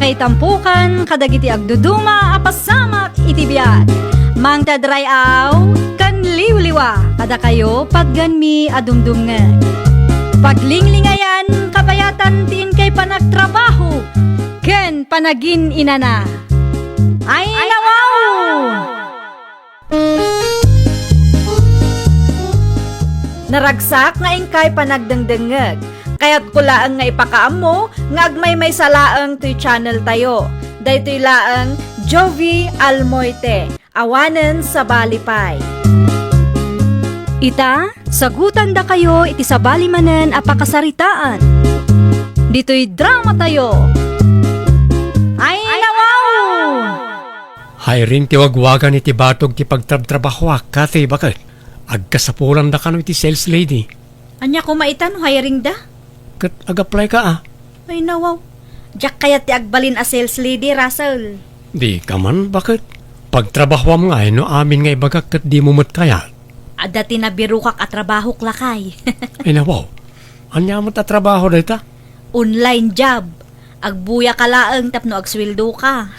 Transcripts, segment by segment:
Makaitampukan kadagiti agduduma apasamak iti biag. Mangtadrayaw kan liwliwa kada kayo pagganmi adumdumngan. Paglinglingayan kapayatan tiin kay panagtrabaho ken panagin inana. Ay nawaw! Naragsak nga ingkay panagdengdengeg. Kaya't kulaang nga ipakaam mo, nga agmay may salaang to'y channel tayo. Daytoy laang Jovi Almoite, awanen sa balipay. Ita, sagutan da kayo iti sa balimanen apakasaritaan. Dito'y drama tayo. Ay nawaw! Hayring ti wagwagan iti batog ti pagtrabtrabahwak kati bakit? Agkasapulan da kano iti sales lady. Anya ko maitan, hiring da? Kat ag-apply ka Ay nawaw. Diyak kaya ti agbalin a sales lady, Russell. Di ka man bakit? Pagtrabahwam nga no amin nga ibagak kat di mumut kaya. Dati na birukak at trabaho klakay. Ay nawaw, anya mo ta trabaho dita? Online job. Agbuya ka laang tapno agsweldo ka.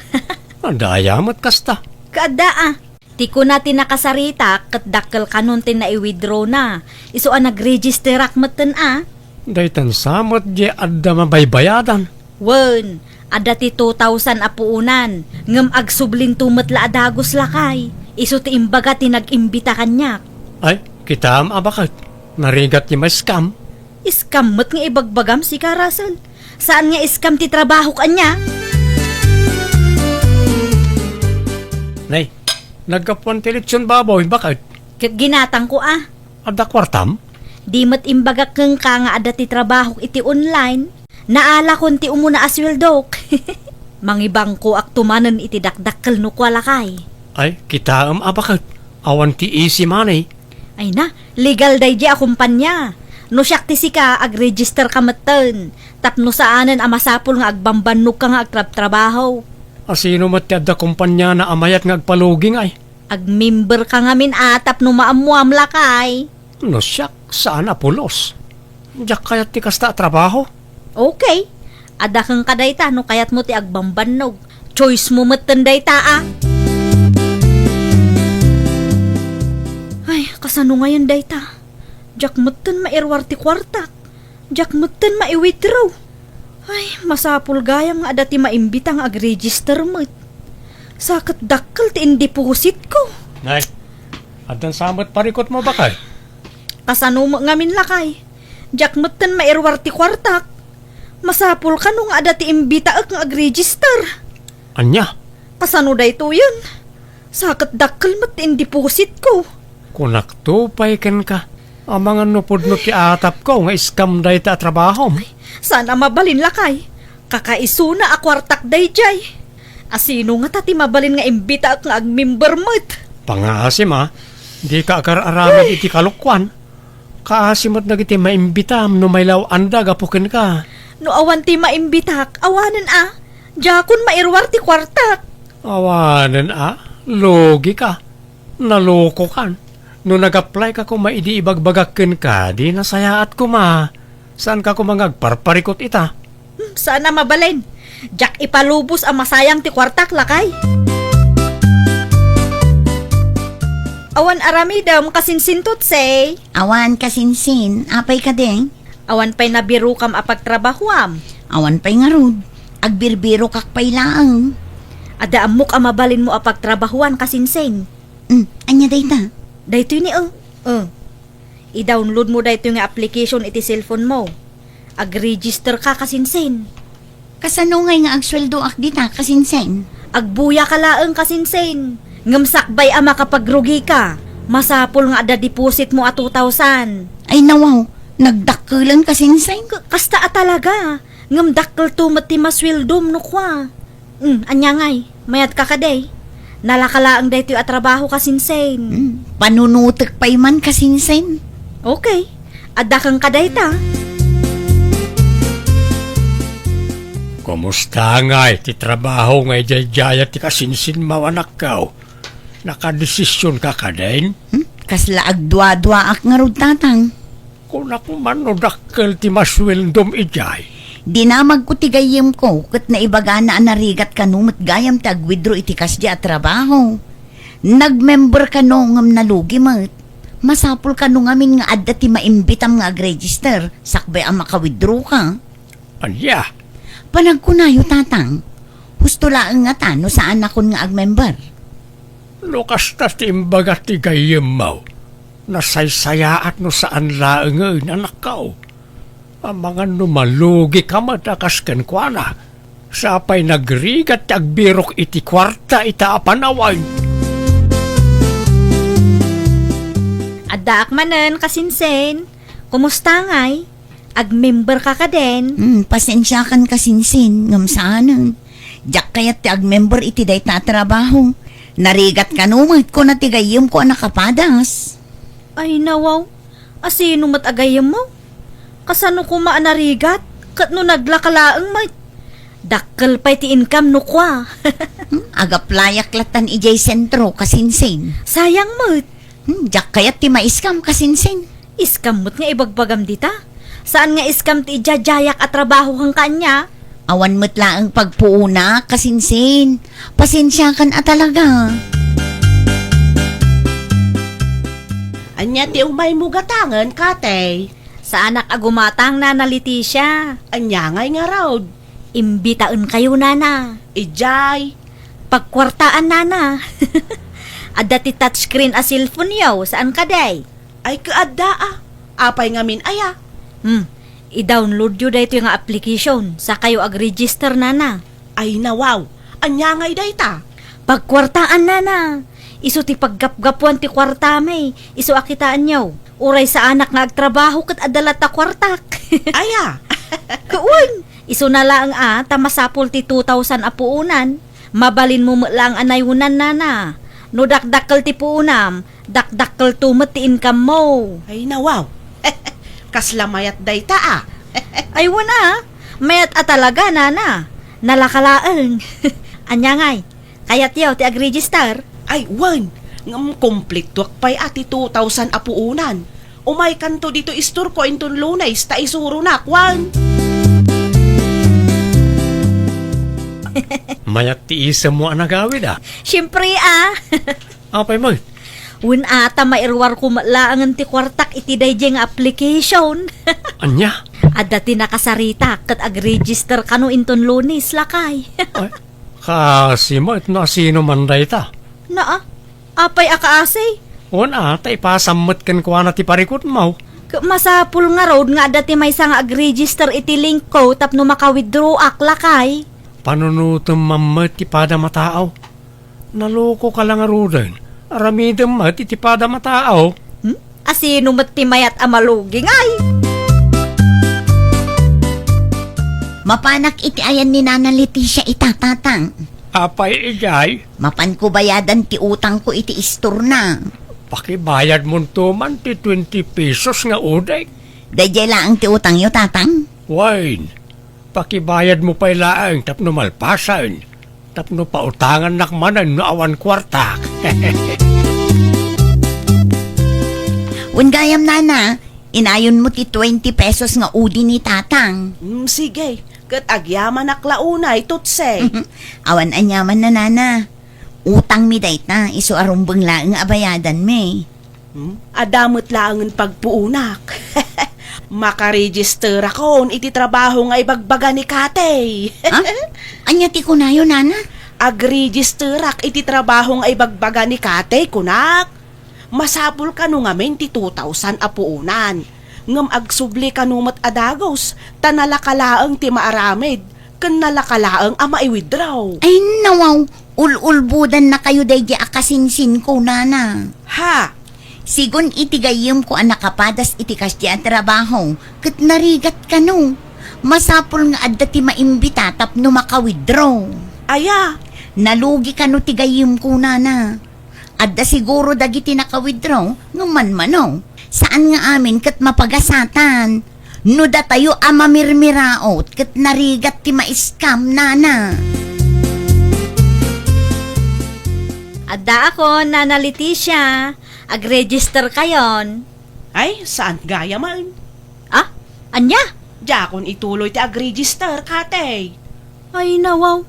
Andaya mo't kasta. Kada Ti ko natin nakasarita kat dakkel kanon tin na i-withdraw na. Iso nag-registerak meten Daytan samot di adda mabaybayadan. Wen, ada ti 2,000 apuunan. Ngem agsublin tumetla adagos lakay. Iso ti imbaga ti nag-imbita kanyak. Ay, kita am abakit. Narigat ni may scam. Iskam met nga ibagbagam si ka, Russell. Saan nga iskam ti trabaho kanya? Nay, nagkapuan ti lechon baboy, bakit? Kat ginatang ko Adda kwartam? Di mat imbaga keng ka nga ada ti trabaho iti online. Naala kon ti umuna aswildok. Mangibang ko aktumanen iti dakdakkel no kwa lakay. Ay, kita am abakit. Awan ti easy money. Ay na, legal day di akumpanya. No siyak ti sika, ag-register ka matan. Tapno saanan amasapol nga agbambanok ka nga agtrab-trabaho. Asino mat ti adda kumpanya na amayat nga agpaluging ay? Ag-member ka nga min atap no maamuam lakay. No siyak, saan apulos? Diyak kayat ti kasta trabaho? Okay. Ada kang kadayta no kayat mo ti agbambannog. Choice mo matan dayta Ay, kasano ngayon dayta? Diyak matan mairwar ti kwartak. Diyak matan maiwithdraw. Ay, masapul gayam nga ada ti maimbitang ag-register mo't. Sakit dakkel ti indeposit ko. Nay, adan samot parikot mo bakay? Kasano mo ngamin lakay. Diyak matan mairwar ti kwartak. Masapul ka nung ada ti imbita ak nga ag-register. Anya? Kasano dayto yun? Sakit dakkel mat ti indeposit ko. Kunak to paiken ka. Ang mga nupod no ti atap ko nga iskam day ta trabaho. Sana mabalin lakay. Kakaiso na akwartak day jay. Asino nga tati mabalin nga imbita ak nga ag-member mo't. Pangasim di ka akar-aramid iti kalukwan. Kaasimot na kiti maimbitam no may law anda gapukin ka. No awan ti maimbitak, awanan Jakon mairwar ti kwartak. Awanan logi ka. Naloko kan. No nag-apply ka kung maidi ibagbagakin ka, di nasayaat ko Saan ka kumangagparparikot ita? Sana mabalin. Jak ipalubos ang masayang ti kwartak lakay. Awan aramidam kasinsintot say. Awan kasinsin, apay ka ding. Awan pa'y nabiru kam apagtrabahuam. Awan pa'y nga rod. Agbirbiro kak pa'y laang. Ada amok ang mabalin mo apagtrabahuan kasinsing. Anya dayta? Dayto ni I-download mo dayto nga application iti cellphone mo. Ag-register ka kasinsin. Kasano ngay nga agsweldo ak dita kasinsin? Agbuya ka laang kasinsin. Ngamsakbay ama kapag rugi ka. Masapol nga ada deposit mo 2,000. Ay nawaw, nagdakkelan kasinsin. Kasta talaga. Ngamdakkel tumat ti maswildom no kwa. Anya ngay, mayat ka kaday. Nalakalaang dayto at trabaho kasinsin. Panunutek pa'y man kasinsin. Okay, ada kang kadayta. Kumusta nga ti trabaho nga ijayjaya ti kasinsin mawanak ka? Nakadesisyon ka din? Kasla agdwa-dwa ak nga rod tatang. Kung ako man no dakkel ti masweldom ijay. Dinamag ko tigayim ko, kat naibaga na anarigat ka numot gayam tag-withdraw itikas di at trabaho. Nag-member ka no ngam nalugi mat. Masapul ka no ngamin nga adda ti maimbitam nga ag-register, sakbay ang maka-withdraw ka. Anya, Panagkunayo tatang, husto laang nga tano saan akon nga ag-member. lukas ta timbaga ti gayem mo. Nasaysayaat no saan laang anak kao. Ang mga numalugi ka matakas ken kwa Sapay nagrigat agbirok iti kwarta ita apanaway. Adda akmanen kasinsen. Kumusta ngay? Ag-member ka din. Pasensya kan kasinsin, ngam saanan. Diyak kayat ti ag-member iti day tatrabaho. Narigat ka numat ko na tigayim ko nakapadas. Ay nawaw. Asino matagayam mo? Kasano ko maanarigat? Kat no naglakalaang may dakkel pa'y ti income no kwa. Agaplayak latan ijay sentro kasinsin. Sayang mo't. Diyak kayat ti maiskam kasinsin. Iskam mo't nga ibagbagam dita. Saan nga iskam ti ijajayak at trabaho kang kanya? Awan mo't laang pagpuuna kasinsin. Pasensya kan talaga. Anya ti umay mo gatangan, kate. Sa anak agumatang na Leticia. Anya ngay nga raw. Imbitaan kayo nana. Ijay. Pagkwartaan nana. Adda ti touchscreen a cellphone yaw. Saan ka day? Ay kaadda ah. Apay ngamin aya. I-download yun dahito yung application. Sa kayo ag-register nana. Ay nawaw. Anya ngay dayta. Pagkwartaan nana. Iso ti paggapgapuan ti kwarta may. Iso akitaan yaw. Uray sa anak nga agtrabaho kat adalat ta kwartak. Aya. Kuun. Iso na lang tamasapul ti 2,000 apuunan. Mabalin mo lang anayunan nana. No dakdakkel ti puunam, dakdakkel tumet ti income mo. Ay nawaw. Kaslamayat dayta ah. Ay wala, mayat talaga nana. Nalakalaeng. Anya ngay, kayat yaw ti ag-register. Ay wan. Ngam complete tuwak pa'y ati 2,000 apuunan. Umay kanto dito istor ko inton lunays ta isuro na kwan. Mayat ti isa mo ang nagawid Siyempre Apay mo, Wun ata mairwar ko malaangan ti kwartak iti dayjeng application. anya, Adda ti nakasarita kat ag-register kano inton lunes lakay. ay, kasi mo at na sino man dayta. Naa, apay akaasay. Una, ta ipasamot ken kwa na ti parikot mo. Masapul nga road nga dati may sang ag-register iti link ko tapno maka-withdraw ak lakay. Panunutom mamat ti pada mataaw. Naloko ka lang arudan. Aramidam mat iti pada mataaw. Asino matimayat amaluging ay. Mapanak iti ayan ni Nana Leticia itatatang. Apay ijay, Mapan ko bayadan ti utang ko iti istor na. pakibayad mo tuman ti 20 pesos nga uday. Dayjay laang ti utang yo tatang. Wine, pakibayad mo pa'y laang tapno malpasan. Tapno pautangan nakmanan no awan kwartak. Ungayam nana, inayon mo ti 20 pesos nga udi ni tatang. Sige. Kat agyaman aklaunay tutse. Awan anyaman na nana. Utang mi dayta, iso arumbang laang abayadan me. Adamot laangan pagpuunak. Makaregister ako iti trabaho nga ibagbaga ni Kate. Ha? Anya ti kunayo nana? Ag-register ak iti trabaho nga ibagbaga ni Kate, kunak. Masapul ka no ngamin ti 2,000 apuunan. Ngam agsubli ka no mat adagos, tanalakalaang ti maaramid, kan nalakalaang ama i-withdraw. Ay nawaw, ululbudan na kayo dayjay akasinsin ko nana. Ha? Sigon itigayim ko ang nakapadas itikas di ang trabaho, kat narigat ka no. Masapul nga adda ti maimbita tapno maka-withdraw. Aya, Nalugi ka no tigayim ko nana. Adda siguro dagiti naka-withdraw, nguman Saan nga amin kat mapagasatan? No da tayo amamirmiraot kat narigat ti maiskam nana. Adda ako, Nana Leticia. Ag-register kayon. ay saan gaya man? Ah, anya? Jakon ituloy ti ag-register, kate. Ay nawaw.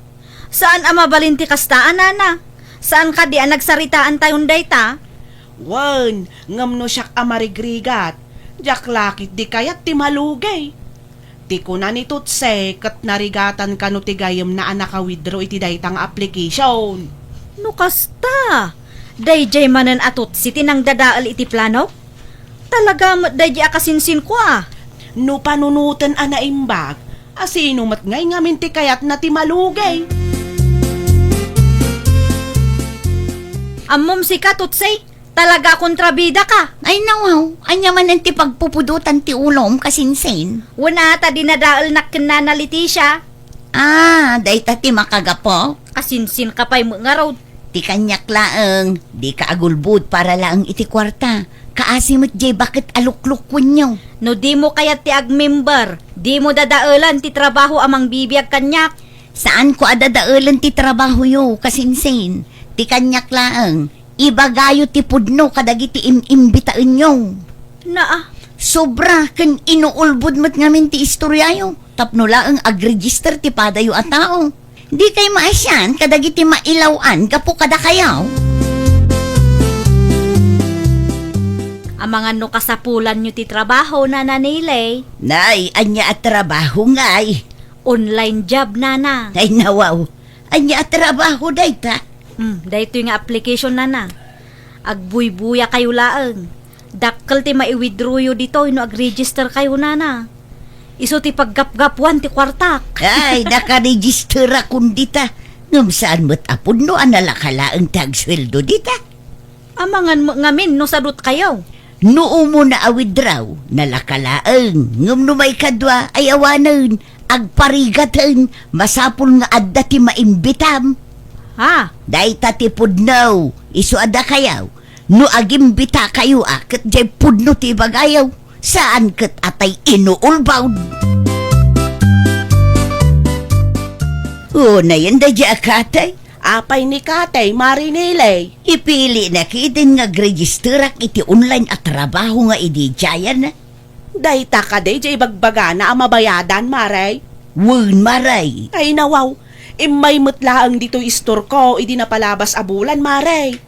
Saan ang mabalinti kastaan, nana? Saan ka di ang nagsaritaan tayon dayta? Wan, ngam no siyak amarigrigat. Jak lakit di kayat ti malugay. Ti ko na ni Tutse kat narigatan ka no ti gayem na anak withdraw iti daytang application. No kasta. Dayjay manan atot si tinang dadaal iti plano? Talaga mo dayjay akasinsin ko ah. No panunutan ana imbag, asino mat ngay ngamin ti kayat na ti malugay. Ammom si ka, Tutsay. Talaga kontrabida ka. Ay nawaw, anya man ang ti pagpupudutan ti ulom kasinsin. Wala ta dinadaal na kinanaliti siya. Ah, dayta ti makagapo. Kasinsin ka pa'y mga raw. Ti kanyak laeng, di ka agulbud para laeng iti kwarta. Kaasimot jay bakit aluklukwan nyo. No di mo kaya ti ag-member. Di mo dadaalan ti trabaho amang bibiyag kanyak. Saan ko adadaalan ti trabaho yo kasinsin? Ti kanyak laeng, ibagayo ti pudno kadagiti imbitaan nyo. Na Sobra kan inuulbud mo't ngamin ti istoryayo. Tapno laeng ag-register ti padayo a tao. Di kay maasyan kadagiti mailawan kapo kada kayaw. ang mga no kasapulan nyo ti trabaho na nanilay. Nay, anya at trabaho ngay. Online job nana. Ay nawaw, anya at trabaho dayta. Dahito yung application nana. Agbuy-buya kayo laang. Dakkel ti mai-withdraw yo dito, ino ag-register kayo nana. Iso ti paggap-gapuan ti kwartak. Ay, nakaregister akong dita. Ngam saan mo't apod no analakalaang tagsweldo dita. Amangan mo ngamin no sadot kayo. Noo mo na awithdraw, nalakalaang. Ngam no may kadwa ay awanan. Agparigatan, masapul nga adda ti maimbitam. Ha? Day ti pudnaw, iso ada kayaw. No agimbita kayo kat jay pudno ti bagayaw. Saan kat atay inuulbawd? O na yan da dya akatay. Apay ni Katay, marinilay. Ipili na kitin nga registerak iti online at trabaho nga idi dyayan na. Dayta ka day, jay bagbaga na ang mabayadan, maray. Wun maray. Ay nawaw, imay mutlaang dito istor ko, idi na palabas abulan, maray.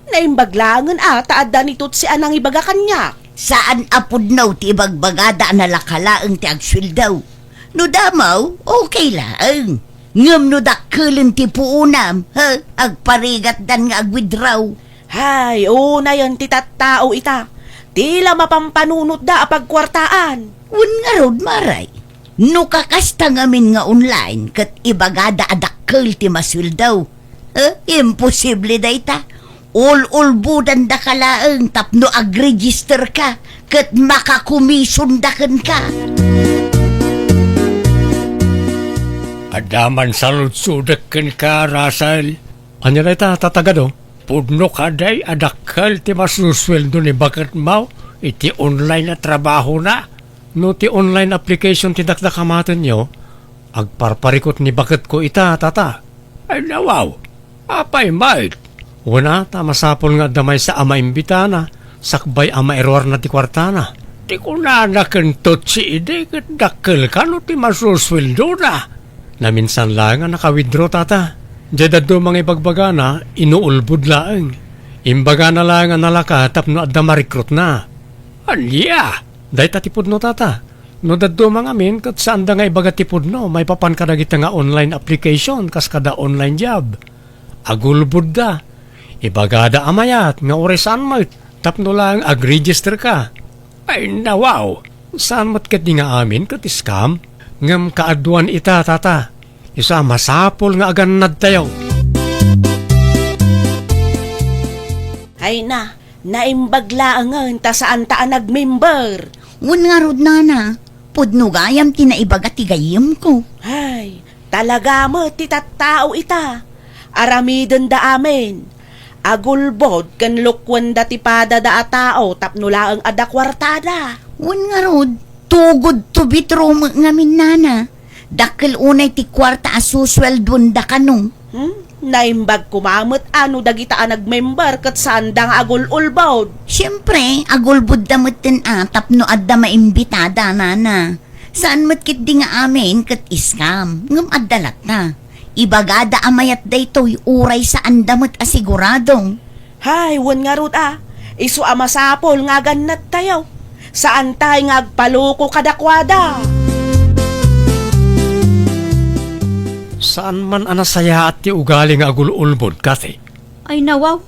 Naimbaglangan taadda nito't si anang ibaga kanya. Saan apod naw ti bagbagada na lakalaang ti agswil daw. No damaw, okay lang. Ngam no dakkelin ti puunam, ha? Agparigat dan nga agwidraw. Hay, una yan ti tattao ita. Tila mapampanunot da apagkwartaan. Wun nga rod maray. No kakasta ngamin nga online kat ibagada adakkel ti maswil daw. Imposible da ita. All-budan da kalaang tapno ag-register ka kat makakumisundakan ka. Adaman sa lutsudakan ka, Russell. Anya na ita, tatagado? Pudno ka day, adakal ti masusweldo ni bakat mau, iti online na trabaho na. No ti online application ti dakdakamatan nyo, agparparikot ni bakat ko ita, tata. Ay nawaw, apay mait. Una, tamasapol nga damay sa ama imbitana, sakbay ama error na ti kwartana. Ti kunanakan tot si ide, kat dakal ka no ti masusweldo na. Na minsan lang nga naka-withdraw tata. Diyadado mga ibagbaga na, inuulbud laang. Imbaga na lang nga nalaka, tapno adda marikrut na. Anya! Day tatipod no tata. No daddo mga min, kat saan da nga ibaga tipod no, may papan ka na nga online application, kas kada online job. Agulbud da. Ibaga da amayat, nga oresan mo, tapno lang ag-register ka. Ay nawaw, saan mat kat di nga amin, kat scam? Ngam kaaduan ita, tata. Isa masapol nga aganad tayo. Ay na, naimbaglaangan ta saan ta nag-member. Wun nga rod nana, pudno gayam tinaibaga tigayim ko. Ay, talaga mo ti tattao ita. Aramiden da amin. Agulbod kan lukwan da ti pada da atao tapno laang ada kwartada. Wun nga rod, tugod to bitro ngamin nana. Dakkel unay ti kwarta asusweldon da kanong. Naimbag kumamot ano dagita nag-member kat saan da nga agul-ulbawd. Siyempre, agulbud damot tin atap no adda maimbitada nana. Saan matkit di nga amin kat iskam, ngam adalat na. Ibagada amayat daytoy uray sa andamot asiguradong. Hay, wan nga rod Isu amasapol nga ganat tayo. Saan tayo nga agpaluko kadakwada? Saan man anasaya at ti ugali nga agululbod, Kati? Ay nawaw,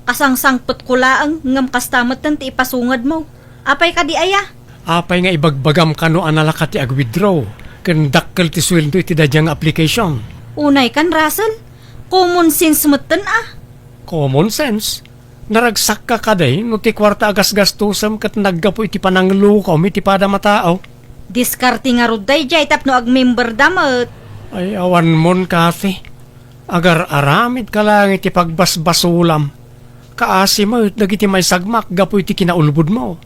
kasangsangpot ko laang ngam kastamot ng ti ipasungad mo. Apay ka di aya? Apay nga ibagbagam kano analaka ti ag-withdraw. Kandakkel ti sweldo iti dadyang application. Unay kan, Russell. Common sense mo Common sense. Naragsak ka kaday no ti kwarta agas gastusam kat naggapo iti pananglukom iti pada matao. Diskarte nga rod day jay tapno ag-member damot. Ay awan mon, Kati. Agar aramid ka lang iti pagbasbasulam. Kaasi mo dagiti may sagmak gapo iti kinaulbud mo.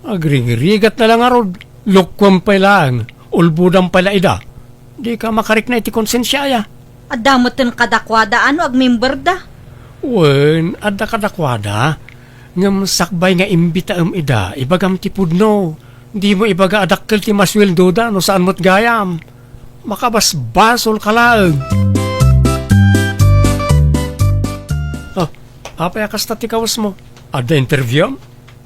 Agring-rigat na lang arod. Lukwam pa lang. Ulbudang pala ida. Di ka makarik na iti konsensya ya. Adamot ng kadakwada ano ag-member da. Wen, adda kadakwada. Ngam sakbay nga imbita ida. Ibagam ti pudno. Di mo ibaga adakkel ti masweldo da no saan mo't gayam. Makabasbasol ka lang. Oh, apay kasta ti kawas mo. Adda interview?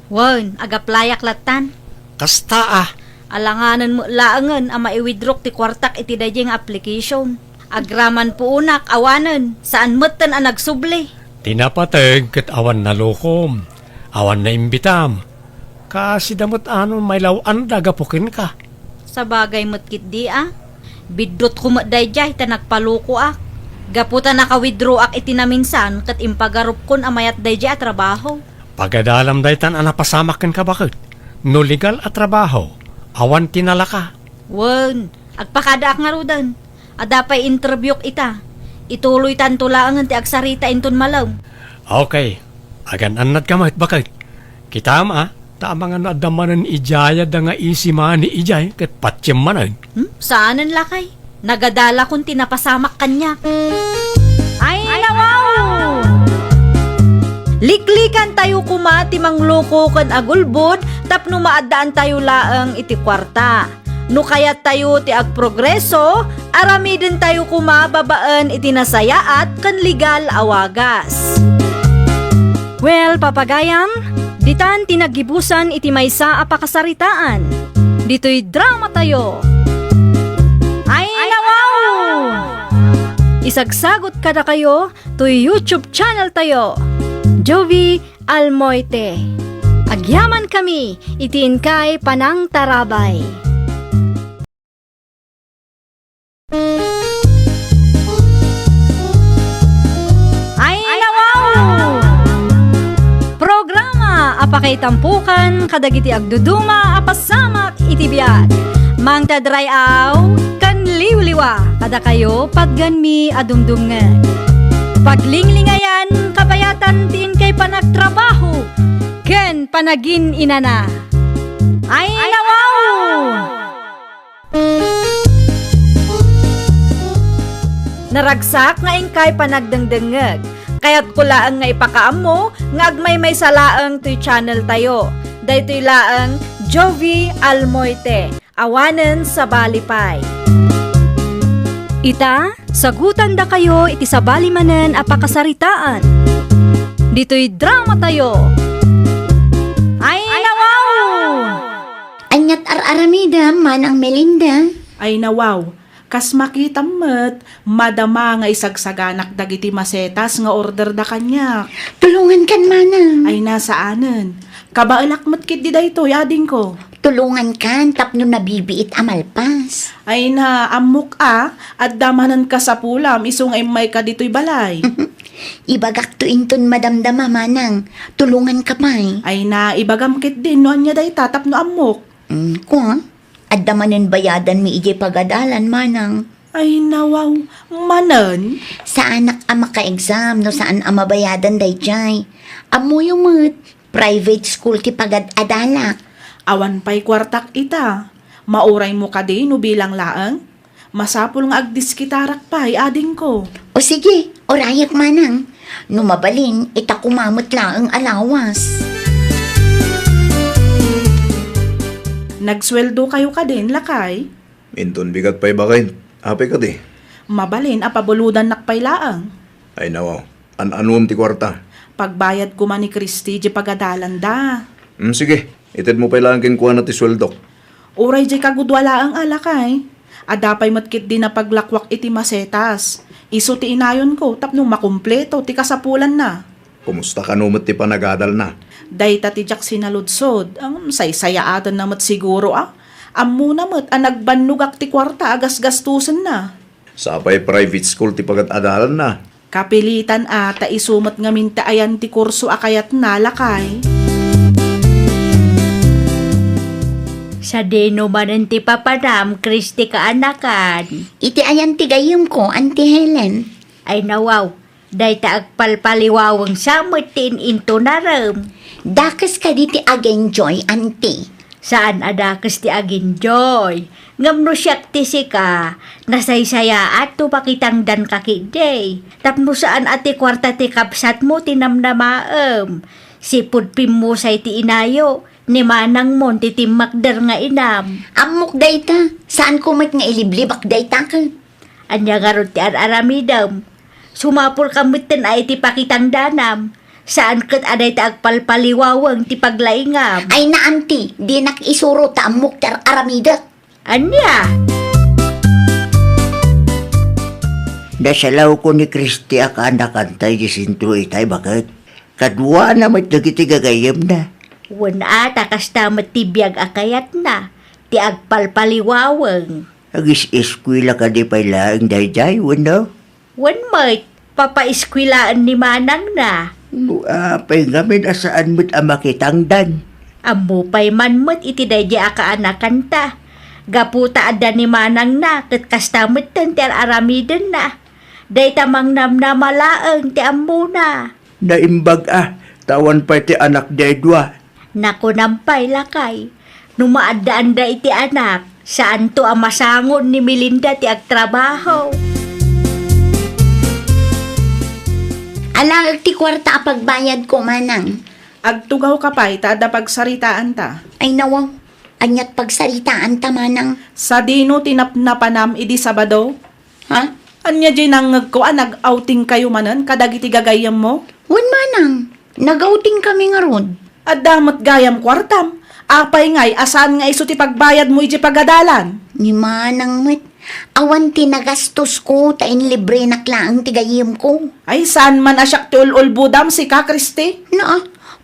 Wan, agaplayak latan. Kasta Alanganan mo laangan ang maiwidrok ti kwartak iti dayeng application. Agraman po unak, awanan, saan mo't ang nagsubli. Tinapatag kat awan na lokom. Awan na imbitam. Kasi damot ano may lawan dagapukin ka. Sa bagay mo't kit di Bidrot ko mo dayjay ta nagpaluko Gaputa naka-withdraw iti naminsan kat impagarup kon amayat dayjay at trabaho. Pagadalam daytan anapasamakin ka bakit? No legal at trabaho. Awan tinalaka. Wan, agpakadaak nga rudan. Adapay interview ita. Ituloy tanto laangan ti agsarita inton malaw. Okay. Agan anad ka mahit bakit? Kita ma, tama nga naadamanan ijaya da nga isi ni ijay kat patyem manan. Saanan lakay? Nagadala kung tinapasamak kanya. Ay, nawaw! Liklikan tayo kumati mangloko kan agulbod tapno maadaan tayo laang iti kwarta. No kayat tayo ti agprogreso, aramidin tayo kumababaan iti nasayaat kan legal awagas. Well, papagayam, ditan tinagibusan iti maysa a pakasaritaan. Dito'y drama tayo. Ay, nawaw! Isagsagot kada kayo to YouTube channel tayo. Jovi Almoite. Agyaman kami, itiin kay Panang Tarabay. Ay, nawaw! Programa apakay tampukan kadagiti agduduma apasamak itibiyag. Mang tadrayaw kan liwliwa kada kayo pagganmi adumdumngan. Paglinglingayan kabayatan tiin kay panagtrabaho ken panagin inana. Ay, nawaw! Naragsak nga ingkay panagdengdengeg. Kaya't kulaan nga ipakaam mo nga agmay may salaang to'y channel tayo. Daytoy laang Jovi Almoite. Awanen sa Balipay. Ita, sagutan da kayo iti sa balimanen a pakasaritaan. Dito'y drama tayo. Ay, nawaw! Anyat ar-aramida man ang Melinda. Ay nawaw, kas makita met, madama nga isagsaganak dagiti masetas nga order da kanya. Tulungan kan manang. Ay nasaanen. Kabaalak met kit di dayto, yading ko. Tulungan kan tapno nabibiit amalpas. Ay na amok at damanan ka sa pulam, isong ay may ka dito'y balay. Ibagak to inton madamdama manang. Tulungan ka pa'y. Ay na ibagam kit din, no anya day tatap no amok. Ko, adamanin bayadan mi ijay pagadalan manang. Ay nawaw, manan. Sa anak ama ka-exam no saan ama bayadan dayjay. Amo yung mo't private school ti pagad-adalak. Awan pa'y kwartak ita. Mauray mo ka din no bilang laang. Masapul nga agdiskitarak pa'y ading ko. O sige, orayak manang. Numabalin, ita kumamot lang ang alawas. Nagsweldo kayo ka din, lakay. Minton bigat pa'y bakain. Ape ka di. Mabalin, apabuludan nakpailaang. Ay nawaw. An-anuam ti kwarta. Pagbayad ko man ni Christy, di pagadalan da. Sige. Ited mo pa'y lang kinkuha na ti sweldok. Uray di kagudwala ang alakay. Adapay matkit din na paglakwak iti masetas. Iso ti inayon ko, tapno makumpleto, ti kasapulan na. Kumusta ka numot ti panagadal na? Dayta ti jak sinaludsod, ang saysayaadan namat siguro Ammo namat ang nagbanugak ti kwarta agas gastusan na. Sa pa'y private school ti pagat-adalan na. Kapilitan ata isumat nga minta ayan ti kurso akayat nalakay. Sa dino man ti papanam, Kristi kaanakan. Iti ayan ti gayam ko, Auntie Helen. Ay nawaw, day taagpalpaliwawang samot tin into naram. Dakas ka di ti agenjoy, Auntie. Saan adakas ti aginjoy? Ngamno siyak ti sika, nasaysaya at tupakitang dan kakiday. Tapno saan ati kwarta ti kapsat mo tinamnamaam. Sipud mo say ti inayo, ni manang mon ti timakder nga inam. Amok dayta, saan kumat nga iliblibak dayta ka? Anya garot ti aramidam. Sumapul kamutin ay ti pakitang danam. Saan kat aday ta agpalpaliwawang ti paglaingam. Ay na, Auntie, di nakisuro ta amok tar aramida. Anya? Nasalaw ko ni Kristi akanakantay di sinto itay bakit? Kadwa na mat nagitiga-gayam na. Wan ata kasta matibiyag akayat na. Ti agpalpaliwawang. Agis-eskwila ka di pailaang dayjay, wano? Wan mat, papaiskwilaan ni manang na. Apay ngamin asaan mo't amakitang dan. Amo pa'y manmot iti dayja akaanakan ta. Gaputa ada ni manang na, kat kastamot tan ti aramiden na. Day tamang namnamalaang ti ammo na. Naimbag tawan pa ti anak daydwa. Naku nampay lakay. Numaadaan da iti anak, saan to ang masangon ni Melinda ti agtrabaho. Alang ti kwarta pagbayad ko, manang. Agtugaw ka pa'y, tada pagsaritaan ta. Ay nawaw, anyat pagsaritaan ta, manang. Sa dino tinapnapanam idi Sabado. Ha? Anya di nangag ko, nag-outing kayo manan, kadagiti gagayam mo? Wan, manang. Nagauting kami nga ron. At damat gayam kwartam. Apay ngay, asan nga iso ti pagbayad mo iti pagadalan? Ni manang met. Awan ti nagastos ko, tain libre naklaang tigayim ko. Ay, saan man asyak ti ulbudam si ka, Kristi? Na,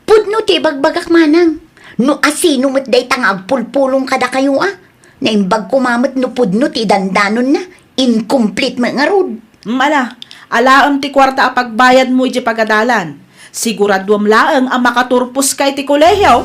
pudno ti bagbagak manang. No asino met day tang agpulpulong kada kayo Naimbag kumamot no pudno ti dandanon na. Incomplete mo nga rod. Alaam ti kwarta a pagbayad mo iti pagadalan. Siguraduam laang ang makaturpos kay ti kolehyaw.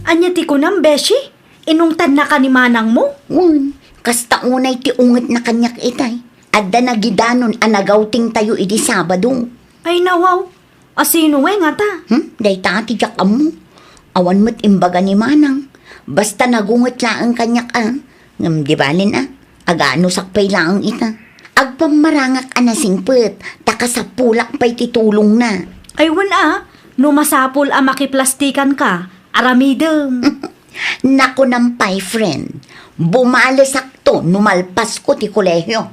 Anya ti kunam, Beshi? Inungtan na ka ni manang mo? Wan, kasta unay ti unget na kanyak itay. Adda na gidanon anagauting tayo iti Sabado. Ay nawaw, asino nga ta? Day tati jak mo. Awan mo't imbaga ni manang. Basta nagunget laang kanyak Ngam di balin agano sakpay laang ita. Agpamarangak anasingpet, takasapulak pa'y titulong na. Ay wan numasapol a makiplastikan ka, aramidem. Naku nampay, friend. Bumalasak to, numalpas ko ti kolehyo.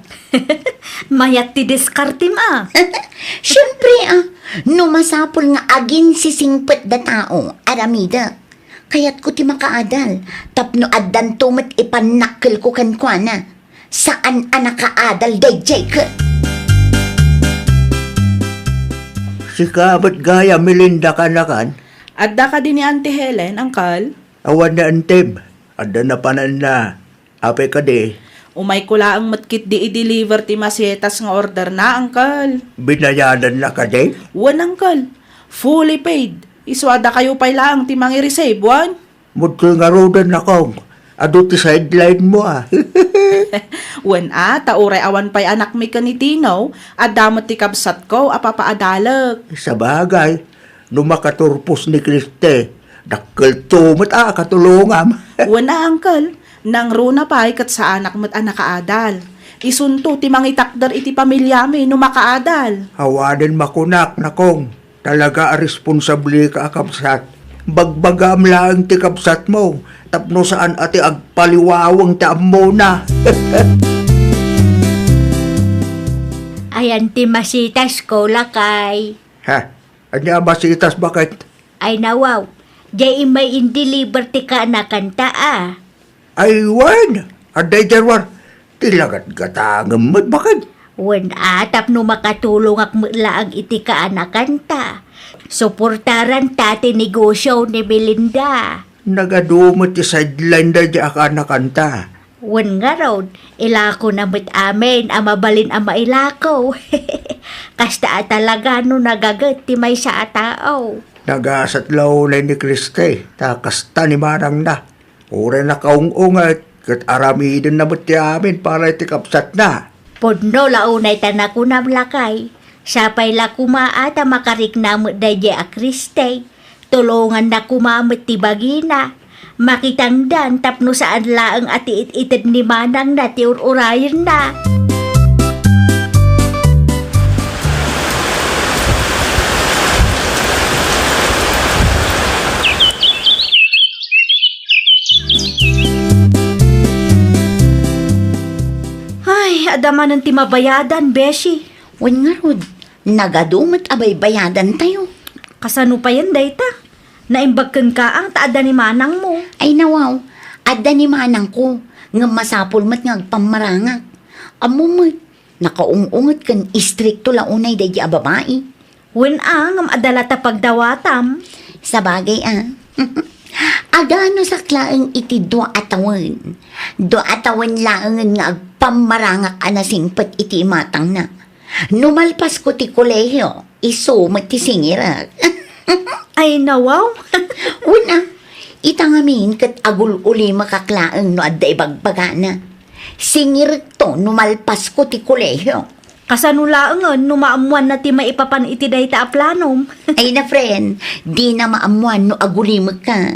Mayat ti diskartim Siyempre numasapol nga agin si singpet da tao, aramida. Kaya't ko ti makaadal, tapno addan tumat ipanakkel ko kankwana. Saan nakaadal day Jake? Si kabat gaya Melinda kanakan, Adda ka din ni Auntie Helen, angkal. awan na antib. Ada na panan na. Apay ka di. Umay ko laang matkit di i-deliver ti masyetas nga order na, angkal. Binayadan na ka di. Wan, angkal. Fully paid. Iswada kayo pa'y laang ti mangi receive, wan. Mudto nga rodan na kong. Ado ti sideline mo Wan tauray awan pa'y anak mi kanitinaw, at damot ti kabsat ko, apapaadalag. Sa bagay, nung makaturpos ni Kriste, dakkel tumat katulungam. Wan angkal. Nang runa pa'y kat sa anak mo't anakaadal. Isunto ti mangitakdar iti pamilya mi no makaadal. Hawanin makunak na kong. Talaga responsable ka akapsat. Bagbagam lang ti kapsat mo. Tapno saan ati agpaliwawang taam mo na. Ayan ti masitas ko lakay. Ha? Anya masitas bakit? Ay nawaw, jay may indi liberty ka na kanta ah. Ay, wan! Aday jarwar, tilagat katangam mo't bakit? Wen atap no makatulong ak laang iti ka na kanta. Suportaran tati negosyo ni Belinda. Nagadumot ti sideline da di aka nakanta. Wen nga raw, ilako na mit amin, amabalin ama ilako. Kasta talaga no nagagat ti may sa atao. Nagasatlaw na ni Kriste, takasta ni Manang na. Ure na kaungungat, kat aramidin na mo't ti amin para iti kapsat na. Podno launay tanakunam lakay. Sapay la kumaata makarik na mo daye a Kriste. Tulungan na kumamit ti bagina. Makitangdan tapno saan laang ati itid ni Manang na ti urayan na. Ay, adaman ng timabayadan, Beshi. Wen nga rod, nagadumot abay bayadan tayo. Kasano pa yan, dayta? Naimbagkan ka ang taada ni Manang mo. Ay nawaw, adda ni Manang ko, nga masapul mat nga agpamarangak. Amumot, nakaungungot kan istrikto launay dahi a babae. Wen ang adalata pagdawatam. Sa bagay Agano sa klaang iti do atawan. Do atawan laangan nga agpamarangak anasingpat iti matang na. Numalpas ko ti kolehiyo, isumat ti singirak. Ay, nawaw. Una, itangamin kat agul uli makaklaang no adda ibagbagana. Singirak to numalpas ko ti kolehiyo. Kasanulaangan, numaamuan na ti maipapan iti dayta a planom. Ay na friend, di na maamuan no agulimag ka.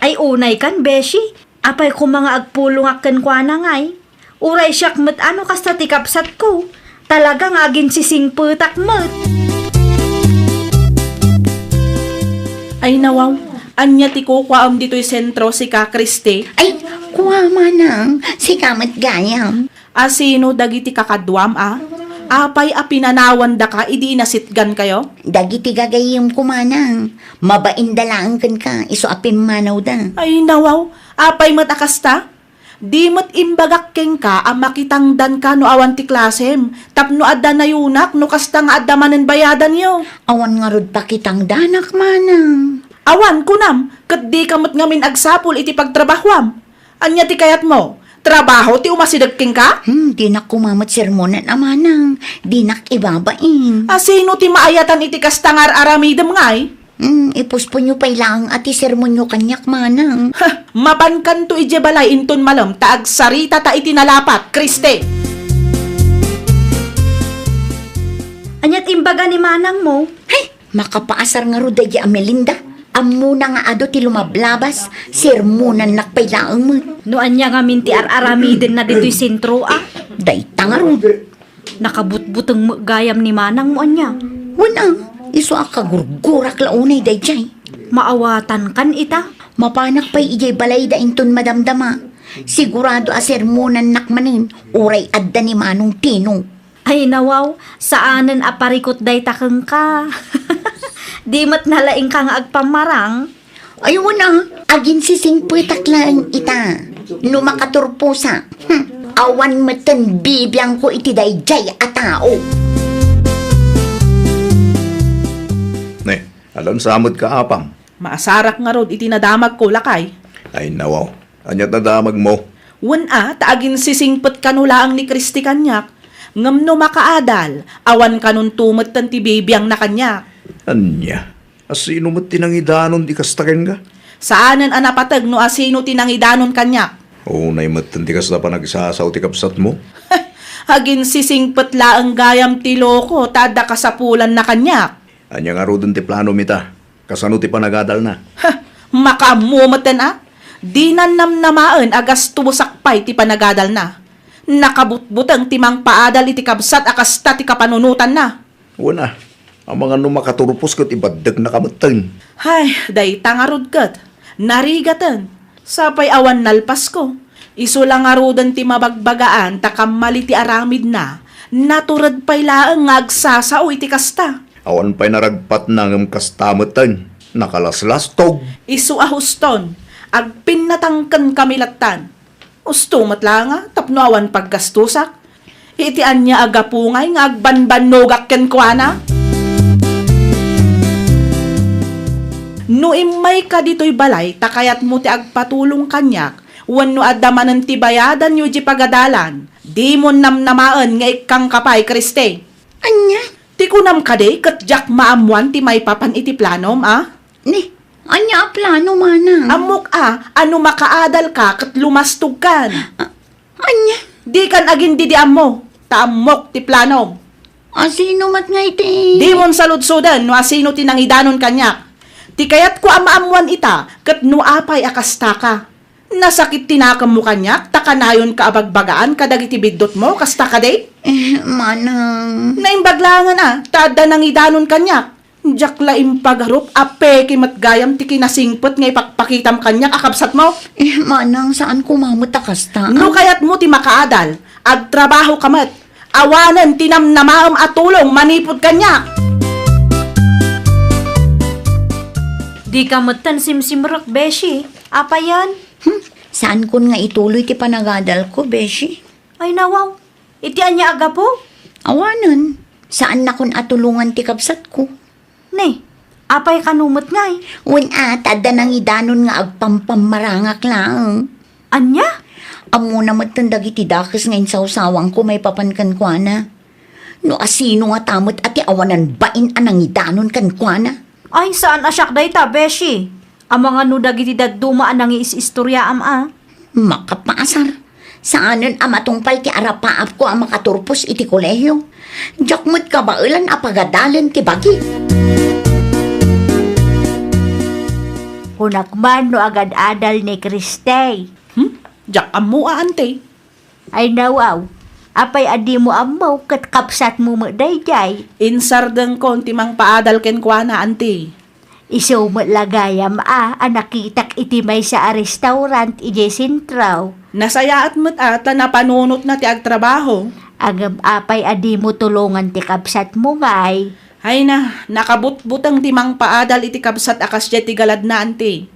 Ay, unay kan, Beshi. Apay ko mga agpulong akan kwa na ngay. Uray siyak mat ano kasta ti kapsat ko. Talagang agin sising putak mat. Ay nawaw, anya ti kukwaam dito'y sentro si Ka Kriste. Ay, kuha manang, si kamat gayam. Asino dagiti kakadwam Apay a pinanawan da ka, idi nasitgan kayo? Dagiti gagayim ko manang. Mabaindalaan kan ka, iso apim manaw da. Ay nawaw, apay mat akasta? Di mat imbagak keng ka, makitangdan ka no awan ti klasem. Tapno adda na yunak, no kasta nga adda manen bayadan yo. Awan nga rod pakitang danak manang. Awan kunam, kat di kamot ngamin agsapul iti pagtrabahwam. Anya ti kayat mo? Trabaho ti umasidag keng ka? Di na kumamat sermonan amanang. Di nak ibabain. Asino ti maayatan iti kastangar aramidem ngay? Ipuspo nyo pa ilang ati sermon nyo kanyak manang. Ha, mapankan to ije balay inton malam, taag sarita ta iti nalapat, Kriste. Anyat imbaga ni Manang mo. Hey, makapaasar nga ro dahi Amelinda. Amo na nga ado ti lumablabas, sermonan nakpailaang mo. No anya nga minti aramiden na dito'y sentro Day tanga ro. Nakabutbutang gayam ni Manang mo anya. Wala, iso akagurgurak launay day jay. Maawatan kan ita. Mapanak pa'y ijay balay da inton madamdama. Sigurado a sermonan nakmanin, uray adda ni Manong Tino. Ay nawaw, saanan aparikot day takang ka. Di mat nalaing ka nga agpamarang. Ay wala, agin sisingputak lang ita. No makaturpusa. Awan matan bibiyang ko iti day jay a tao. Ne, alam samot ka apam. Maasarak nga rod iti nadamag ko lakay. Ay nawaw, anyat na damag mo. Wan taagin sisingpet kanulaang ni Kristi kanyak. Ngam no makaadal, awan kanun tumet tan ti bibiyang na kanyak. Anya, asino mo't tinangidanon di kastaken ka? Saanan anapatag no asino tinangidanon kanyak? Unay mo't tanti kasta pa nagsasaw ti kapsat mo? Hagin sisingpet laang gayam ti loko, tada kasapulan na kanyak. Anya nga rodon ti plano mita, kasano ti panagadal na? Ha, makamumatan Di na namnamaan agas tumusakpay ti panagadal na. Nakabutbutang timang paadal iti kabsat akasta ti kapanunutan na. Una, Ang mga numakaturupos kat ibadag na kamatan. Hay, day tangarod kat. Narigatan. Sapay awan nalpas ko. Iso lang arudan ti mabagbagaan takamali ti aramid na. Naturad pa'y laang ngagsasao iti kasta. Awan pa'y naragpat na ng kastamatan. Nakalaslastog. Isu ahuston. Agpin natangkan kamilatan. Ustumat lang nga, tapno awan paggastusak. Itian niya agapungay nga agbanbanogak ken kuana. No imay ka dito'y balay, takayat mo ti agpatulong kanyak, wano adamanan ti bayadan yu di pagadalan, di mo namnamaan nga ikang kapay, Kriste. Anya? Ti kunam ka de, kat jak maamuan ti may papan iti planom, ah? Ni, anya a plano manang? Amok ano makaadal ka, kat lumastog kan. Anya? Di kan agin didiam mo, taamok ti planom. Sino mat nga iti? Di mon saludsudan, no asino ti nangidanon kanyak. Ti kayat ko amaamuan ita, kat nuapay akasta ka. Nasakit tinakam mo kanyak, takanayon ka abagbagaan, kadag iti bidot mo, kasta ka de? Manang... Naimbaglangan tada nang idanon kanyak. Diyak laim pagarup, ape kimat gayam ti kinasingpot ngay pakpakitam kanyak, akabsat mo. Manang, saan kumamot akasta? No kayat mo ti makaadal, agtrabaho kamat, awanan tinamnamaam atulong, manipod kanyak. Di ka matan simsimrak, Beshi. Apa yan? Saan kun nga ituloy ti panagadal ko, Beshi? Ay nawaw. Itian niya aga po? Awanan. Saan na kun atulungan ti kapsat ko? Ne, apay kanumot ngay. Tada nang idanon nga agpampamarangak lang. Anya? Amo na matanda iti dakis ngayon sa usawang ko may papankan kwa na. No asino nga tamot ati awanan bain anang idanon kan kwa na. Ay, saan asyak day ta, Beshi? Ang mga nudag iti dumaan ang istorya ama. Makapasar. Saanan amatungpal ti arapaap ko ang makaturpos iti kolehyo. Jakmut ka ba ilan apagadalan ti bagi? Hunakman no agad adal ni Kriste. Diyak amo ante. Ay nawaw, apay adi mo amaw kat kapsat mo mo dayjay. Insardeng kon timang paadal ken kuana ante. Iso mo lagayam nakitak iti may sa restaurant ije sintraw. Nasayaat mo't ata na panunot na ti agtrabaho. Agam apay adi mo tulungan ti kapsat mo ngay. Hay na, nakabutbutang timang paadal iti kabsat akas ti galad na ante.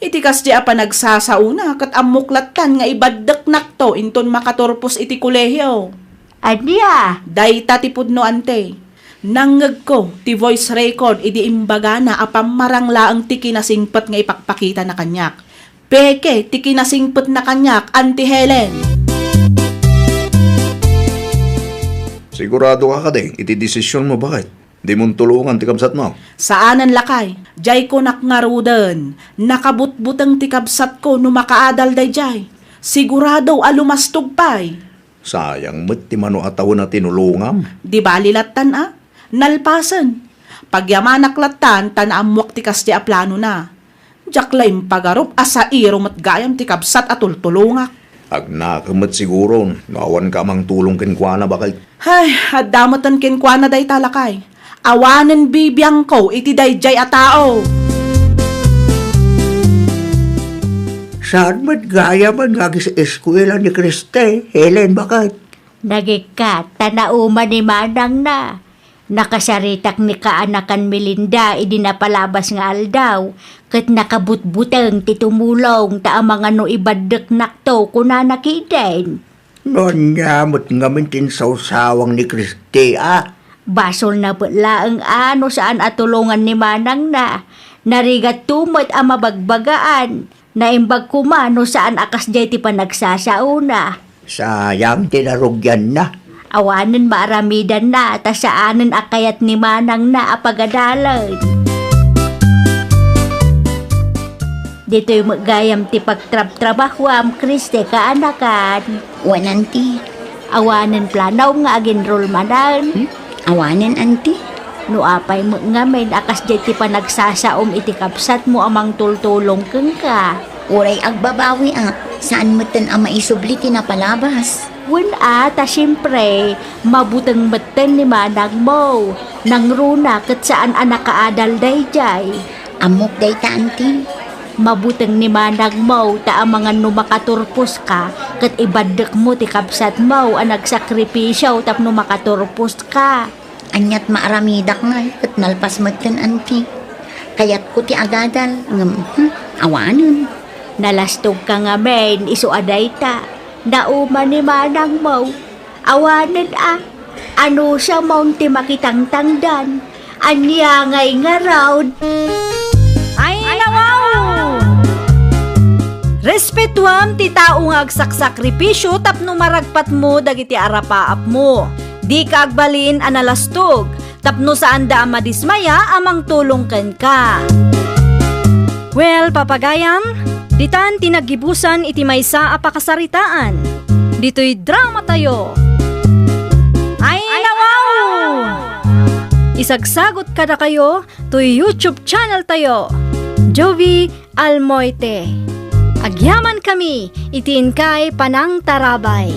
Iti kasdi apa nagsasauna kat amuklatan nga ibaddak nakto inton makaturpos iti kolehyo. Anya? Dayta ti pudno ante. Nangag ko ti voice record idi imbaga na apam maranglaang ti kinasingpet nga ipakpakita na kanyak. Peke ti kinasingpet na kanyak, Auntie Helen. Sigurado ka kadeng, iti desisyon mo bakit? Di mong tulungan ti kabsat mo. Saanan lakay, jay ko nakngarudan, nakabutbutang ti kabsat ko no makaadal day jay. Sigurado alumastog pay. Sayang mo't ti mano ataw na tinulungam. Di bali latan nalpasan. Pagyamanak latan, tanaamwak ti kas ti aplano na. Jaklaim pagarup asa iro mat gayam ti kabsat atultulungak. Agnakamat siguro, nawan ka mang tulong kinkwana bakit? Hay, adamatan kinkwana day talakay. Awanan bibiyang ko iti dayjay a tao. Saan mo't gaya man nga sa eskwela ni Kriste? Helen, bakit? Nagikat, tanauman ni Manang na. Nakasaritak ni kaanakan Melinda, idi napalabas nga aldaw. Kat nakabutbutang titumulong, ta ang mga no ibadek nakto kuna nakiden. Noon niya mo't ngamintin sa usawang ni Kriste, Basol na putla ang saan atulungan ni Manang na. Narigat tumot ang mabagbagaan. Naimbag kumano saan akas jay ti panagsasauna. Sayang, tinarugyan na. Awanan maaramidan na, ta saanan akayat ni Manang na apagadalan. Dito'y magayam ti pagtrab-trabahwam, Kriste kaanakan. Wananti. Awanan planaw nga aginrolmanan. Awanan, anti. No apay mo nga men, akas jay ti panagsasaom iti kapsat mo amang tultulong keng ka. Uray agbabawi Saan mo tan ang maisubli tinapalabas? Ta siyempre, mabutang matan ni Manang mo. Nang runa kat saan anak kaadal dayjay. Amok day ta, auntie. Mabuteng ni manag mo ta ang mga numakaturpos ka kat ibadek mo ti kapsat mo ang nagsakripisyo tapno makaturpos ka. Anyat maaramidak nga, kat nalpas magtan, auntie. Kayat ko ti agadal, awanan. Nalastog ka nga men, iso aday ta. Nauma ni manang mo. Awanan Ano siya maun ti makitang tangdan. Anya ngay nga raw. Ay, nawaw! Respetuam ti tao nga agsaksakripisyo tapno maragpat mo dagiti arapaap mo. Di ka agbalin analastog, tapno saan da madismaya amang tulong ken ka. Well, papagayam, ditan tinagibusan iti maysa a pakasaritaan. Dito'y drama tayo. Ay, nawaw! Isagsagot kada kayo to YouTube channel tayo. Jovi Almoite. Agyaman kami, itiin kay Panang Tarabay.